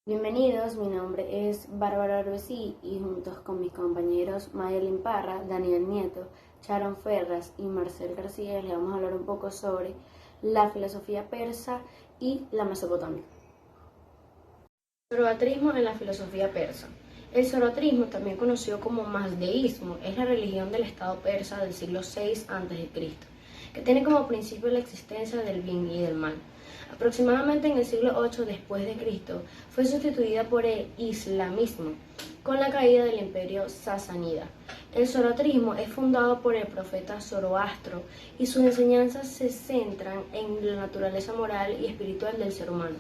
Bienvenidos, mi nombre es Bárbara Arbesí y juntos con mis compañeros Mayelin Parra, Daniel Nieto, Sharon Ferras y Marcel García les vamos a hablar un poco sobre la filosofía persa y la Mesopotamia. Zoroastrismo en la filosofía persa. El zoroastrismo, también conocido como mazdeísmo, es la religión del Estado persa del siglo VI a.C., que tiene como principio la existencia del bien y del mal. Aproximadamente en el siglo VIII después de Cristo fue sustituida por el islamismo con la caída del imperio sasánida. El zoroastrismo es fundado por el profeta Zoroastro y sus enseñanzas se centran en la naturaleza moral y espiritual del ser humano,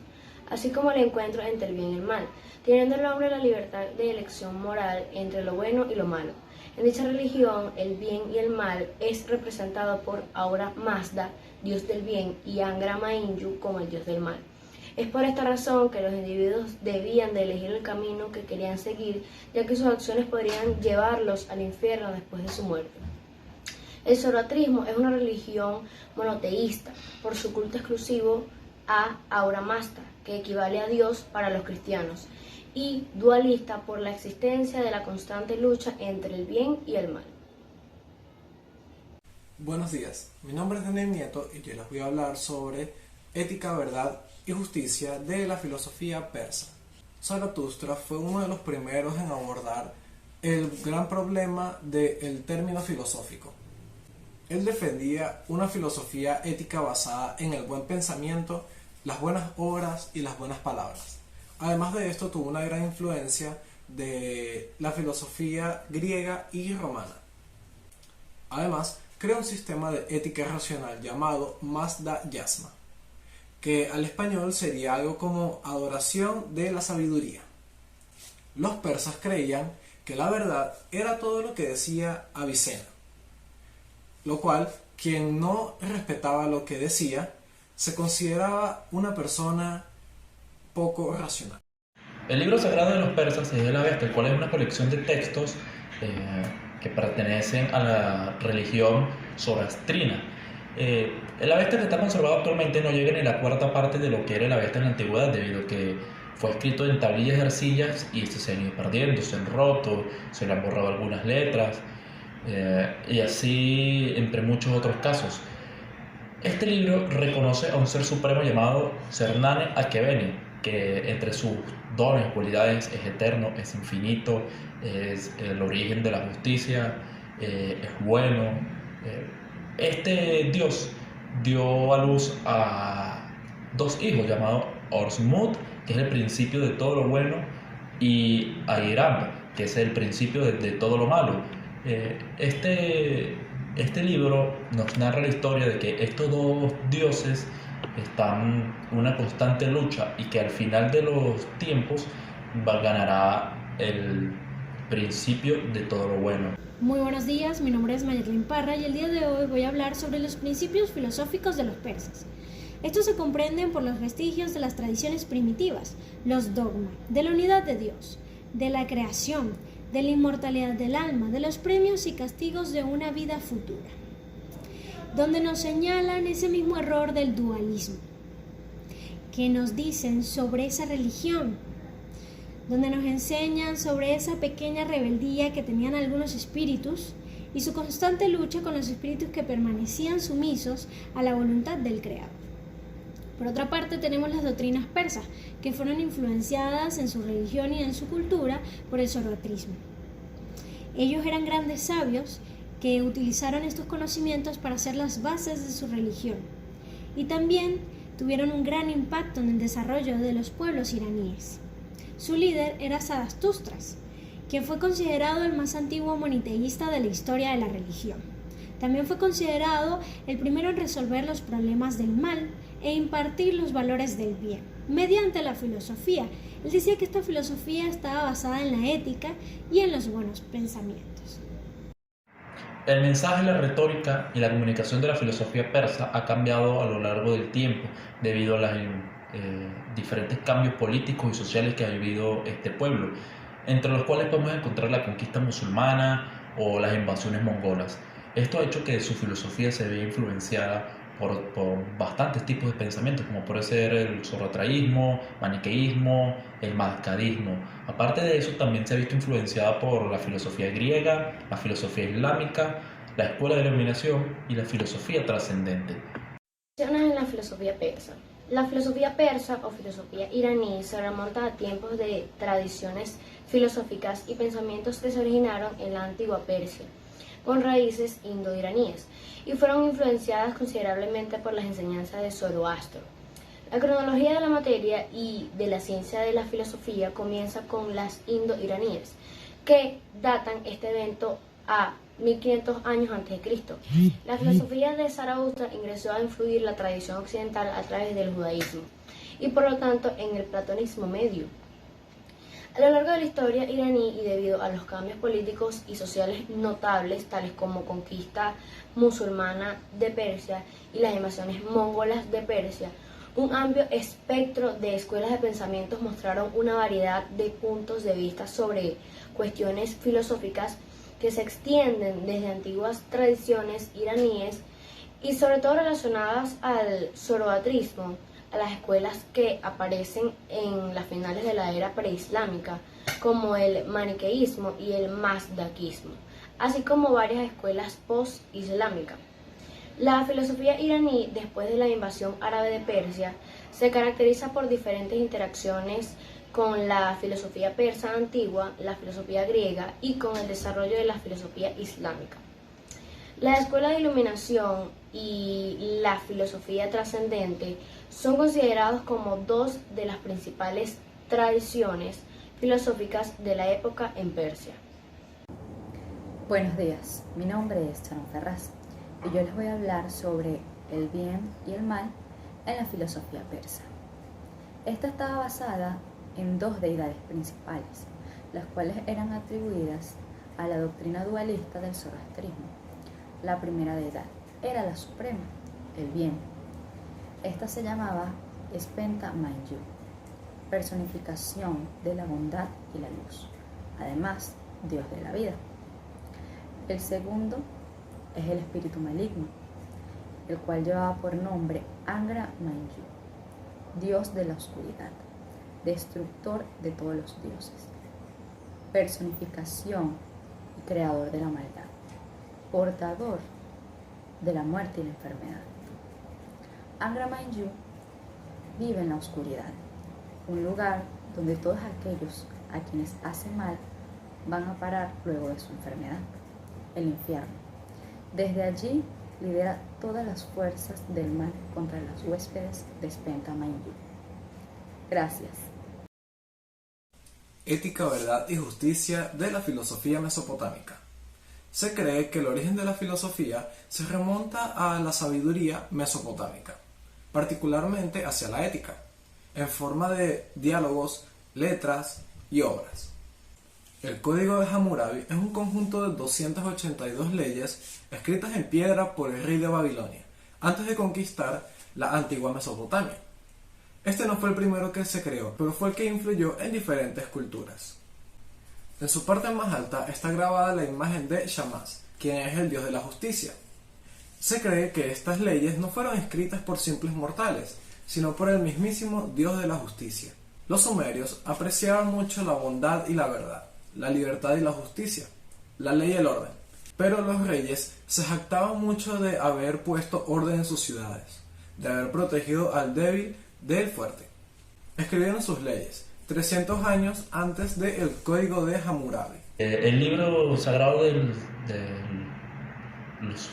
así como el encuentro entre el bien y el mal, teniendo el hombre la libertad de elección moral entre lo bueno y lo malo. En dicha religión, el bien y el mal es representado por Ahura Mazda, dios del bien, y Angra Mainyu como el dios del mal. Es por esta razón que los individuos debían de elegir el camino que querían seguir, ya que sus acciones podrían llevarlos al infierno después de su muerte. El zoroastrismo es una religión monoteísta por su culto exclusivo a Ahura Mazda, que equivale a Dios para los cristianos, y dualista por la existencia de la constante lucha entre el bien y el mal. Buenos días, mi nombre es Daniel Nieto y yo les voy a hablar sobre ética, verdad y justicia de la filosofía persa. Zaratustra fue uno de los primeros en abordar el gran problema del término filosófico. Él defendía una filosofía ética basada en el buen pensamiento, las buenas obras y las buenas palabras. Además de esto, tuvo una gran influencia de la filosofía griega y romana. Además, creó un sistema de ética racional llamado Mazda Yasma, que al español sería algo como adoración de la sabiduría. Los persas creían que la verdad era todo lo que decía Avicena, lo cual, quien no respetaba lo que decía, se consideraba una persona poco racional. El libro sagrado de los persas es el Avesta, el cual es una colección de textos que pertenecen a la religión zoroastrina. El Avesta que está conservado actualmente no llega ni a la cuarta parte de lo que era el Avesta en la antigüedad, debido a que fue escrito en tablillas de arcillas y se han ido perdiendo, se han roto, se le han borrado algunas letras, y así entre muchos otros casos. Este libro reconoce a un ser supremo llamado Zernane Akebeni, que entre sus dones, cualidades, es eterno, es infinito, es el origen de la justicia, es bueno. Este Dios dio a luz a dos hijos llamados Orsmut, que es el principio de todo lo bueno, y a Hiram, que es el principio de todo lo malo. Este libro nos narra la historia de que estos dos dioses están en una constante lucha y que al final de los tiempos ganará el principio de todo lo bueno. Muy buenos días, mi nombre es Mayelin Parra y el día de hoy voy a hablar sobre los principios filosóficos de los persas. Estos se comprenden por los vestigios de las tradiciones primitivas, los dogmas, de la unidad de Dios, de la creación, de la inmortalidad del alma, de los premios y castigos de una vida futura, donde nos señalan ese mismo error del dualismo, que nos dicen sobre esa religión, donde nos enseñan sobre esa pequeña rebeldía que tenían algunos espíritus y su constante lucha con los espíritus que permanecían sumisos a la voluntad del Creador. Por otra parte, tenemos las doctrinas persas, que fueron influenciadas en su religión y en su cultura por el zoroastrismo. Ellos eran grandes sabios que utilizaron estos conocimientos para hacer las bases de su religión y también tuvieron un gran impacto en el desarrollo de los pueblos iraníes. Su líder era Zaratustra, quien fue considerado el más antiguo monoteísta de la historia de la religión. También fue considerado el primero en resolver los problemas del mal e impartir los valores del bien mediante la filosofía. Él decía que esta filosofía estaba basada en la ética y en los buenos pensamientos. El mensaje, la retórica y la comunicación de la filosofía persa ha cambiado a lo largo del tiempo debido a los diferentes cambios políticos y sociales que ha vivido este pueblo, entre los cuales podemos encontrar la conquista musulmana o las invasiones mongolas. Esto ha hecho que su filosofía se vea influenciada por bastantes tipos de pensamientos, como puede ser el zoroastraísmo, maniqueísmo, el mazcadismo. Aparte de eso, también se ha visto influenciada por la filosofía griega, la filosofía islámica, la escuela de la iluminación y la filosofía trascendente. En la filosofía persa. La filosofía persa o filosofía iraní se remonta a tiempos de tradiciones filosóficas y pensamientos que se originaron en la antigua Persia, con raíces indo-iraníes, y fueron influenciadas considerablemente por las enseñanzas de Zoroastro. La cronología de la materia y de la ciencia de la filosofía comienza con las indo-iraníes, que datan este evento a 1500 años antes de Cristo. La filosofía de Zaratustra ingresó a influir la tradición occidental a través del judaísmo y por lo tanto en el platonismo medio. A lo largo de la historia iraní y debido a los cambios políticos y sociales notables tales como conquista musulmana de Persia y las invasiones mongolas de Persia, un amplio espectro de escuelas de pensamientos mostraron una variedad de puntos de vista sobre cuestiones filosóficas que se extienden desde antiguas tradiciones iraníes y sobre todo relacionadas al zoroastrismo, a las escuelas que aparecen en las finales de la era preislámica, como el maniqueísmo y el mazdaquismo, así como varias escuelas post-islámicas. La filosofía iraní, después de la invasión árabe de Persia, se caracteriza por diferentes interacciones con la filosofía persa antigua, la filosofía griega y con el desarrollo de la filosofía islámica. La escuela de iluminación y la filosofía trascendente son considerados como dos de las principales tradiciones filosóficas de la época en Persia. Buenos días, mi nombre es Charon Ferraz y yo les voy a hablar sobre el bien y el mal en la filosofía persa. Esta estaba basada en dos deidades principales, las cuales eran atribuidas a la doctrina dualista del zoroastrismo. La primera deidad era la suprema, el bien. Esta se llamaba Spenta Manju, personificación de la bondad y la luz, además Dios de la vida. El segundo es el espíritu maligno, el cual llevaba por nombre Angra Mainyu, Dios de la oscuridad, destructor de todos los dioses, personificación y creador de la maldad, portador de la muerte y la enfermedad. Angra Mainyu vive en la oscuridad, un lugar donde todos aquellos a quienes hacen mal van a parar luego de su enfermedad, el infierno. Desde allí lidera todas las fuerzas del mal contra los huéspedes de Spenta Mainyu. Gracias. Ética, verdad y justicia de la filosofía mesopotámica. Se cree que el origen de la filosofía se remonta a la sabiduría mesopotámica, particularmente hacia la ética, en forma de diálogos, letras y obras. El Código de Hammurabi es un conjunto de 282 leyes escritas en piedra por el rey de Babilonia, antes de conquistar la antigua Mesopotamia. Este no fue el primero que se creó, pero fue el que influyó en diferentes culturas. En su parte más alta está grabada la imagen de Shamash, quien es el dios de la justicia. Se cree que estas leyes no fueron escritas por simples mortales, sino por el mismísimo dios de la justicia. Los sumerios apreciaban mucho la bondad y la verdad, la libertad y la justicia, la ley y el orden, pero los reyes se jactaban mucho de haber puesto orden en sus ciudades, de haber protegido al débil del fuerte. Escribieron sus leyes 300 años antes del Código de Hammurabi. El libro sagrado de los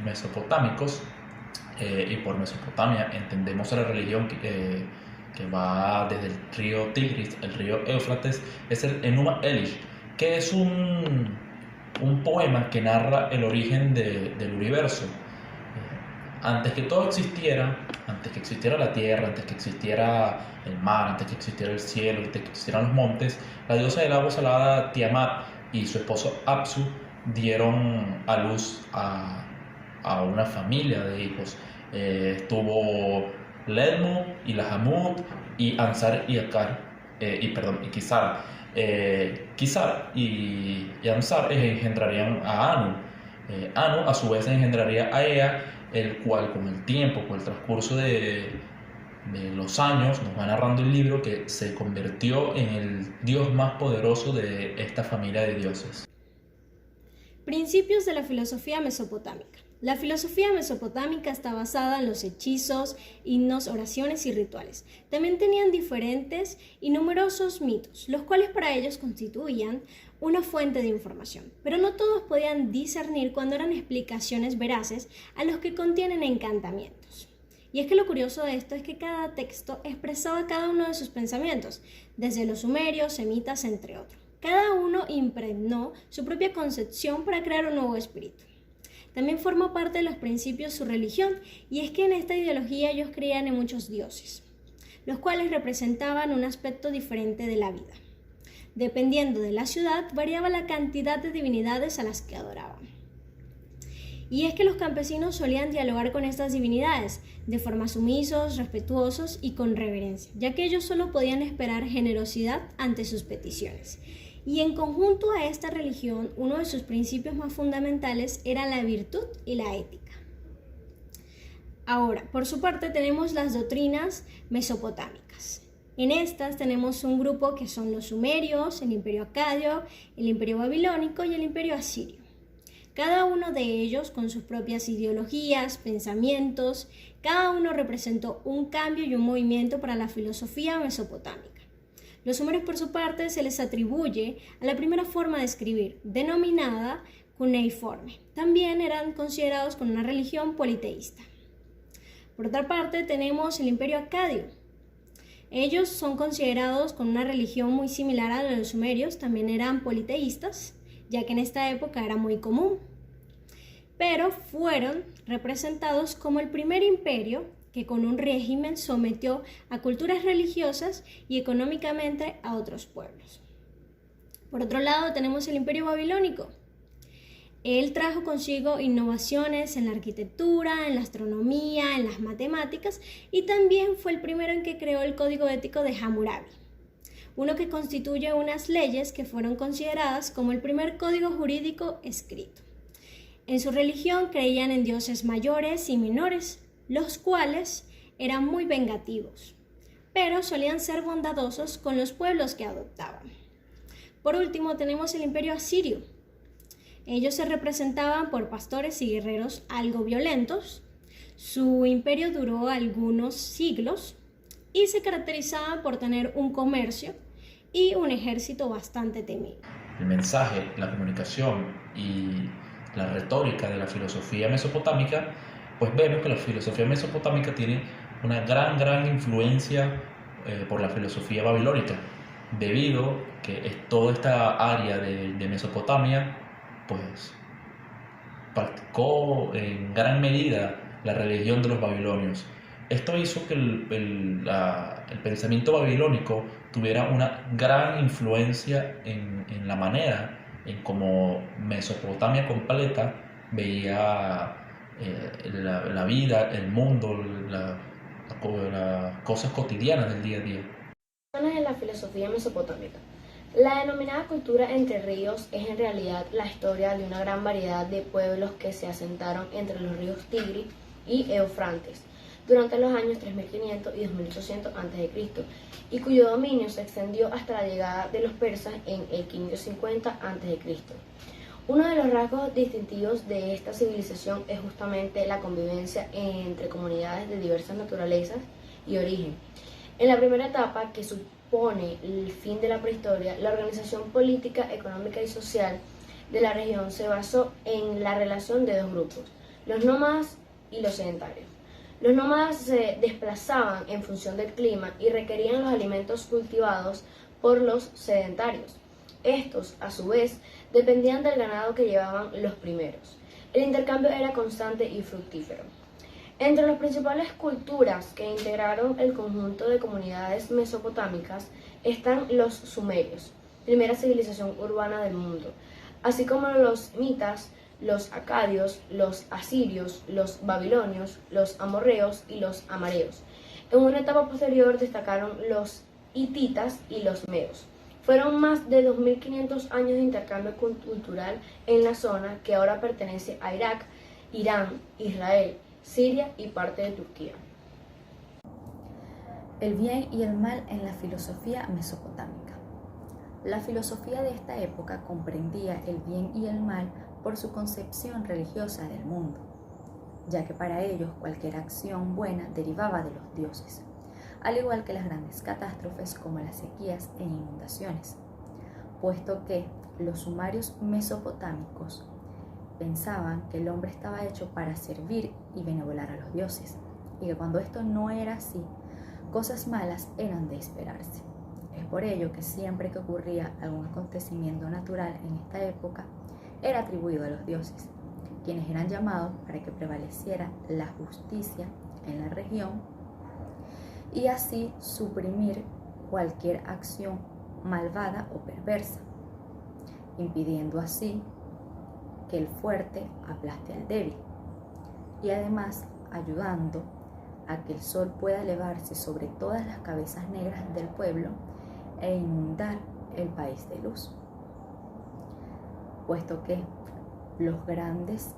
mesopotámicos, y por Mesopotamia entendemos a la religión que va desde el río Tigris, el río Éufrates, es el Enuma Elish, que es un poema que narra el origen del universo. Antes que todo existiera, antes que existiera la tierra, antes que existiera el mar, antes que existiera el cielo, antes que existieran los montes, la diosa del agua salada Tiamat y su esposo Apsu dieron a luz a una familia de hijos. Estuvo Ledmo y Lahamut y Ansar y Akar, y Kisar. Kisar y Ansar engendrarían a Anu. Anu a su vez engendraría a Ea el cual con el tiempo, con el transcurso de los años, nos va narrando el libro que se convirtió en el dios más poderoso de esta familia de dioses. Principios de la filosofía mesopotámica. La filosofía mesopotámica está basada en los hechizos, himnos, oraciones y rituales. También tenían diferentes y numerosos mitos, los cuales para ellos constituían una fuente de información, pero no todos podían discernir cuando eran explicaciones veraces a los que contienen encantamientos. Y es que lo curioso de esto es que cada texto expresaba cada uno de sus pensamientos, desde los sumerios, semitas, entre otros. Cada uno impregnó su propia concepción para crear un nuevo espíritu. También formó parte de los principios su religión, y es que en esta ideología ellos creían en muchos dioses, los cuales representaban un aspecto diferente de la vida. Dependiendo de la ciudad, variaba la cantidad de divinidades a las que adoraban. Y es que los campesinos solían dialogar con estas divinidades de forma sumisos, respetuosos y con reverencia, ya que ellos solo podían esperar generosidad ante sus peticiones. Y en conjunto a esta religión, uno de sus principios más fundamentales era la virtud y la ética. Ahora, por su parte, tenemos las doctrinas mesopotámicas. En estas tenemos un grupo que son los sumerios, el imperio acadio, el imperio babilónico y el imperio asirio. Cada uno de ellos con sus propias ideologías, pensamientos, cada uno representó un cambio y un movimiento para la filosofía mesopotámica. Los sumerios, por su parte, se les atribuye a la primera forma de escribir, denominada cuneiforme. También eran considerados con una religión politeísta. Por otra parte, tenemos el imperio acadio. Ellos son considerados con una religión muy similar a la de los sumerios, también eran politeístas, ya que en esta época era muy común. Pero fueron representados como el primer imperio que con un régimen sometió a culturas religiosas y económicamente a otros pueblos. Por otro lado, tenemos el imperio babilónico. Él trajo consigo innovaciones en la arquitectura, en la astronomía, en las matemáticas, y también fue el primero en que creó el código ético de Hammurabi, uno que constituye unas leyes que fueron consideradas como el primer código jurídico escrito. En su religión creían en dioses mayores y menores, los cuales eran muy vengativos, pero solían ser bondadosos con los pueblos que adoptaban. Por último, tenemos el imperio asirio. Ellos se representaban por pastores y guerreros algo violentos. Su imperio duró algunos siglos y se caracterizaban por tener un comercio y un ejército bastante temido. El mensaje, la comunicación y la retórica de la filosofía mesopotámica, pues vemos que la filosofía mesopotámica tiene una gran influencia por la filosofía babilónica, debido que toda esta área de Mesopotamia pues practicó en gran medida la religión de los babilonios. Esto hizo que el pensamiento babilónico tuviera una gran influencia en la manera en cómo Mesopotamia completa veía la vida, el mundo, las cosas cotidianas del día a día. De la filosofía mesopotámica. La denominada cultura entre ríos es en realidad la historia de una gran variedad de pueblos que se asentaron entre los ríos Tigris y Éufrates durante los años 3500 y 2800 a.C. y cuyo dominio se extendió hasta la llegada de los persas en el 550 a.C. Uno de los rasgos distintivos de esta civilización es justamente la convivencia entre comunidades de diversas naturalezas y origen. En la primera etapa, que supone el fin de la prehistoria, la organización política, económica y social de la región se basó en la relación de dos grupos, los nómadas y los sedentarios. Los nómadas se desplazaban en función del clima y requerían los alimentos cultivados por los sedentarios. Estos, a su vez, dependían del ganado que llevaban los primeros. El intercambio era constante y fructífero. Entre las principales culturas que integraron el conjunto de comunidades mesopotámicas están los sumerios, primera civilización urbana del mundo, así como los mitas, los acadios, los asirios, los babilonios, los amorreos y los amareos. En una etapa posterior destacaron los hititas y los medos. Fueron más de 2500 años de intercambio cultural en la zona que ahora pertenece a Irak, Irán, Israel, Siria y parte de Turquía. El bien y el mal en la filosofía mesopotámica. La filosofía de esta época comprendía el bien y el mal por su concepción religiosa del mundo, ya que para ellos cualquier acción buena derivaba de los dioses, al igual que las grandes catástrofes como las sequías e inundaciones, puesto que los sumerios mesopotámicos pensaban que el hombre estaba hecho para servir y benevolar a los dioses, y que cuando esto no era así, cosas malas eran de esperarse. Es por ello que siempre que ocurría algún acontecimiento natural en esta época, era atribuido a los dioses, quienes eran llamados para que prevaleciera la justicia en la región y así suprimir cualquier acción malvada o perversa, impidiendo así que el fuerte aplaste al débil y además ayudando a que el sol pueda elevarse sobre todas las cabezas negras del pueblo e inundar el país de luz, puesto que los grandes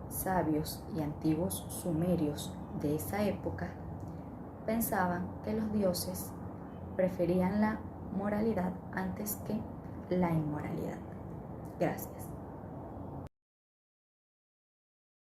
sabios y antiguos sumerios de esa época pensaban que los dioses preferían la moralidad antes que la inmoralidad. Gracias.